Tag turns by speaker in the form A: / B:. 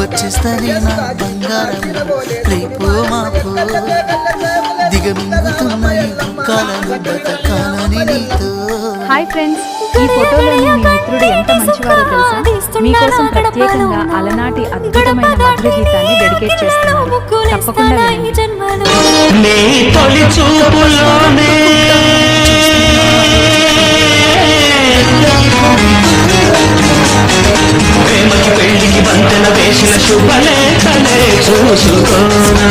A: వచ్చేస్తానే నా బంగారం రేపో మాపో దిగమింగుతున్న ఈ దుఃఖాలను బతకాలని నీతో.
B: హాయ్ ఫ్రెండ్స్, ఈ ఫోటోలోని మీ మిత్రుడు ఎంత మంచివారో తెలుసా? మీకోసం ప్రత్యేకంగా అలనాటి అద్భుతమైన మధుర గీతాన్ని డెడికేట్ చేస్తున్నాను. తప్పకుండా
C: పెళ్లికి బంధన వేసిన శుభలేఖలే చూసుకోనా.